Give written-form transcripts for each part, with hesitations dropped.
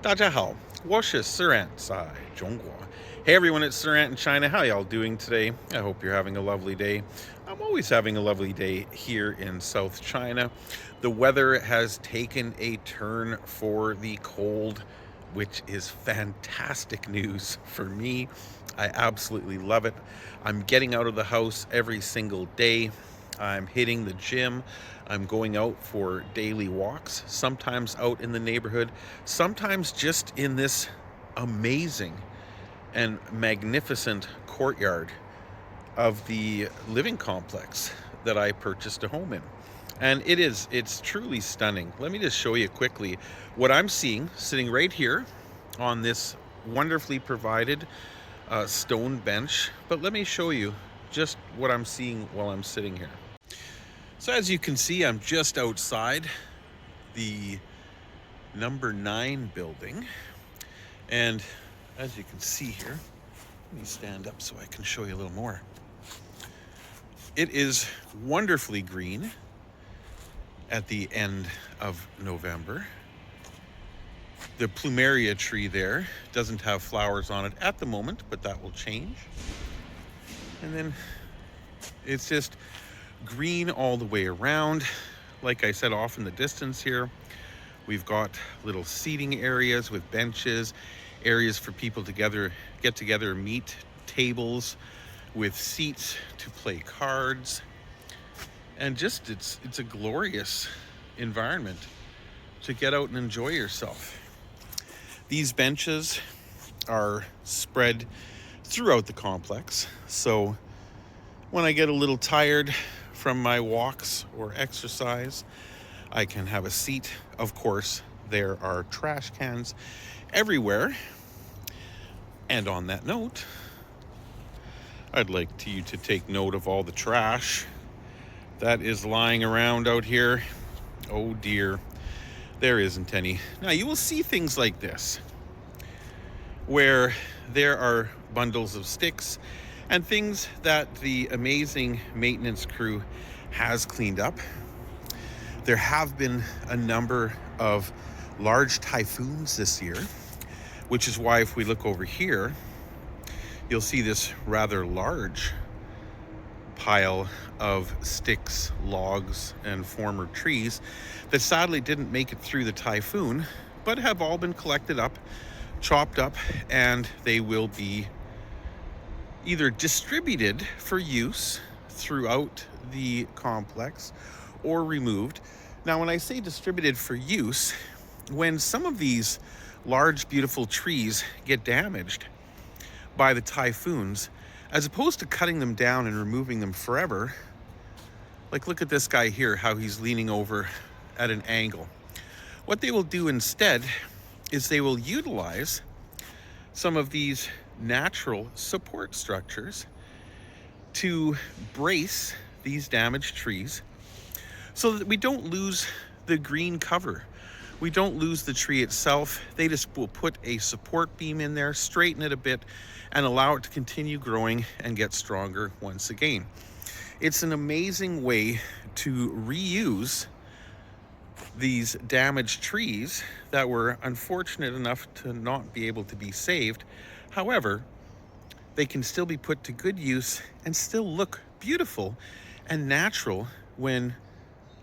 大家好，我是 Suran 在中国. Hey everyone, it's Suran in China. How y'all doing today? I hope you're having a lovely day. I'm always having a lovely day here in South China. The weather has taken a turn for the cold, which is fantastic news for me. I absolutely love it. I'm getting out of the house every single day. I'm hitting the gym. I'm going out for daily walks, sometimes out in the neighborhood, sometimes just in this amazing and magnificent courtyard of the living complex that I purchased a home in. And it's truly stunning. Let me just show you quickly what I'm seeing sitting right here on this wonderfully provided stone bench. But let me show you just what I'm seeing while I'm sitting here. So as you can see, I'm just outside the number 9 building. And as you can see here, let me stand up so I can show you a little more. It is wonderfully green at the end of November. The plumeria tree there doesn't have flowers on it at the moment, but that will change. And then it's just green all the way around. Like I said, off in the distance here, we've got little seating areas with benches, areas for people to get together, meet, tables with seats to play cards. And just it's a glorious environment to get out and enjoy yourself. These benches are spread throughout the complex, so when I get a little tired from my walks or exercise, I can have a seat. Of course, there are trash cans everywhere. And on that note, I'd like you to take note of all the trash that is lying around out here. Oh dear, there isn't any. Now you will see things like this, where there are bundles of sticks and things that the amazing maintenance crew has cleaned up. There have been a number of large typhoons this year, which is why if we look over here, you'll see this rather large pile of sticks, logs, and former trees that sadly didn't make it through the typhoon, but have all been collected up, chopped up, and they will be either distributed for use throughout the complex or removed. Now, when I say distributed for use, when some of these large, beautiful trees get damaged by the typhoons, as opposed to cutting them down and removing them forever, like look at this guy here, how he's leaning over at an angle. What they will do instead is they will utilize some of these natural support structures to brace these damaged trees so that we don't lose the green cover. We don't lose the tree itself. They just will put a support beam in there, straighten it a bit, and allow it to continue growing and get stronger once again. It's an amazing way to reuse these damaged trees that were unfortunate enough to not be able to be saved. However, they can still be put to good use and still look beautiful and natural when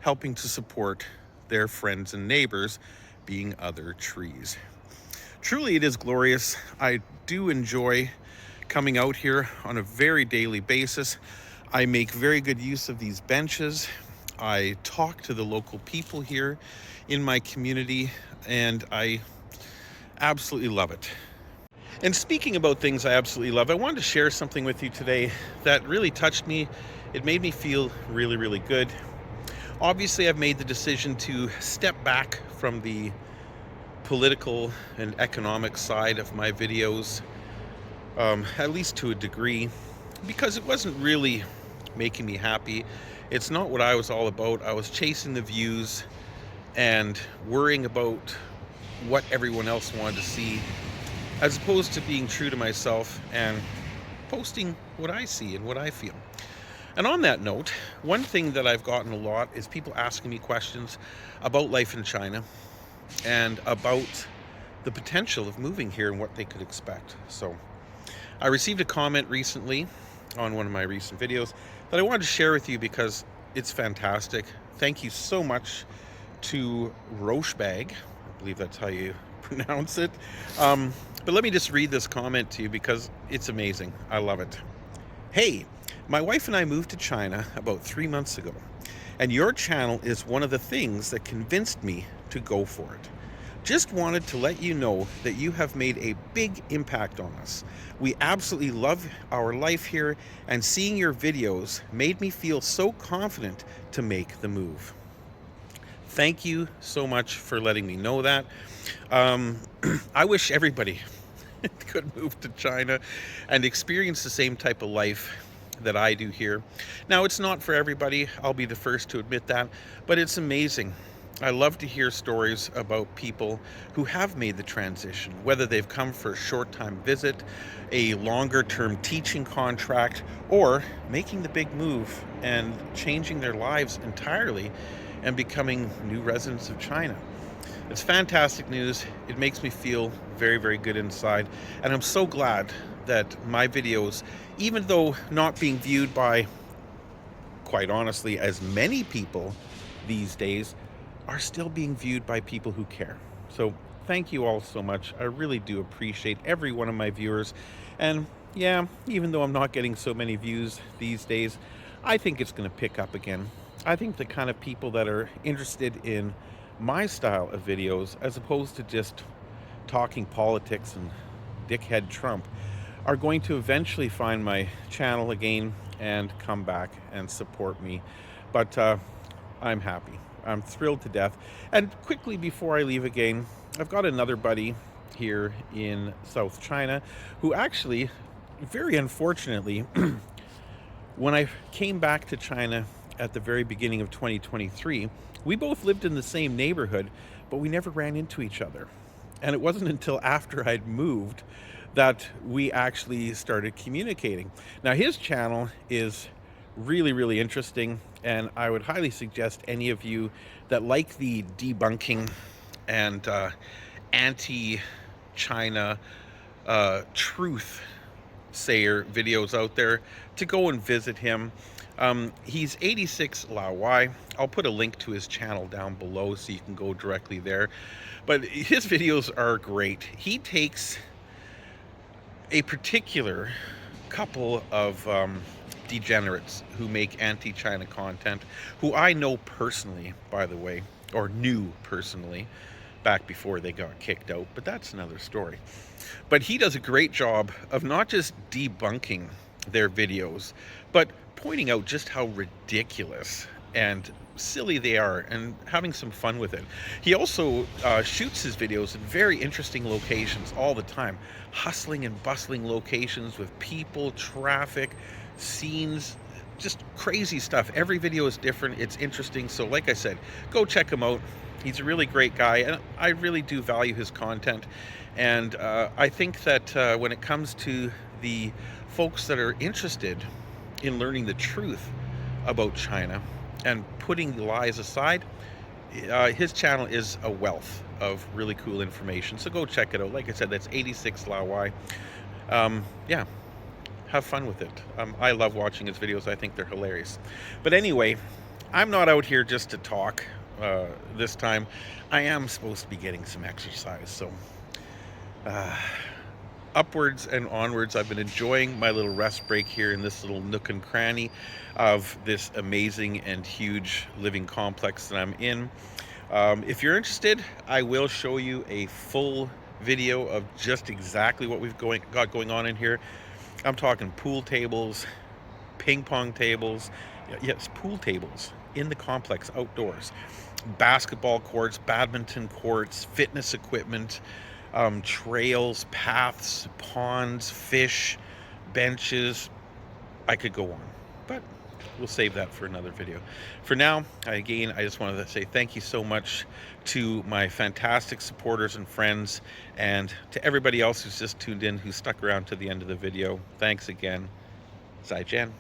helping to support their friends and neighbors, being other trees. Truly, it is glorious. I do enjoy coming out here on a very daily basis. I make very good use of these benches. I talk to the local people here in my community, and I absolutely love it. And speaking about things I absolutely love, I wanted to share something with you today that really touched me. It made me feel really, really good. Obviously, I've made the decision to step back from the political and economic side of my videos, at least to a degree, because it wasn't really making me happy. It's not what I was all about. I was chasing the views and worrying about what everyone else wanted to see, as opposed to being true to myself and posting what I see and what I feel. And on that note, one thing that I've gotten a lot is people asking me questions about life in China and about the potential of moving here and what they could expect. So I received a comment recently on one of my recent videos that I wanted to share with you because it's fantastic. Thank you so much to Rochebag. I believe that's how you pronounce it. But let me just read this comment to you because it's amazing. I love it. Hey, my wife and I moved to China about 3 months ago, and your channel is one of the things that convinced me to go for it. Just wanted to let you know that you have made a big impact on us. We absolutely love our life here, and seeing your videos made me feel so confident to make the move. Thank you so much for letting me know that. I wish everybody could move to China and experience the same type of life that I do here. Now, it's not for everybody, I'll be the first to admit that, but it's amazing. I love to hear stories about people who have made the transition, whether they've come for a short-time visit, a longer-term teaching contract, or making the big move and changing their lives entirely and becoming new residents of China. It's fantastic news. It makes me feel very, very good inside. And I'm so glad that my videos, even though not being viewed by, quite honestly, as many people these days, are still being viewed by people who care. So thank you all so much. I really do appreciate every one of my viewers. And yeah, even though I'm not getting so many views these days, I think it's going to pick up again. I think the kind of people that are interested in my style of videos, as opposed to just talking politics and dickhead Trump, are going to eventually find my channel again and come back and support me. But I'm happy. I'm thrilled to death. And quickly before I leave again, I've got another buddy here in South China who actually, very unfortunately, when I came back to China at the very beginning of 2023, we both lived in the same neighborhood, but we never ran into each other. And it wasn't until after I'd moved that we actually started communicating. Now, his channel is really, really interesting, and I would highly suggest any of you that like the debunking and anti-China truth sayer videos out there to go and visit him. He's 86 Lao Y. I'll put a link to his channel down below so you can go directly there. But his videos are great. He takes a particular couple of degenerates who make anti-China content, who I know personally, by the way, or knew personally, back before they got kicked out, but that's another story. But he does a great job of not just debunking their videos, but pointing out just how ridiculous and silly they are and having some fun with it. He also shoots his videos in very interesting locations all the time, hustling and bustling locations with people, traffic, scenes, just crazy stuff. Every video is different. It's interesting. So like I said, go check him out. He's a really great guy, and I really do value his content. And I think that when it comes to the folks that are interested in learning the truth about China and putting the lies aside, his channel is a wealth of really cool information. So go check it out. Like I said, that's 86 Lao Y. Yeah, have fun with it. I love watching his videos. I think they're hilarious. But anyway, I'm not out here just to talk this time. I am supposed to be getting some exercise. So upwards and onwards. I've been enjoying my little rest break here in this little nook and cranny of this amazing and huge living complex that I'm in. If you're interested, I will show you a full video of just exactly what we've got going on in here. I'm talking pool tables, ping pong tables, yes, pool tables in the complex outdoors, basketball courts, badminton courts, fitness equipment, trails, paths, ponds, fish, benches. I could go on, but we'll save that for another video. For now, again, I just wanted to say thank you so much to my fantastic supporters and friends, and to everybody else who's just tuned in, who stuck around to the end of the video. Thanks again. Zai Jen.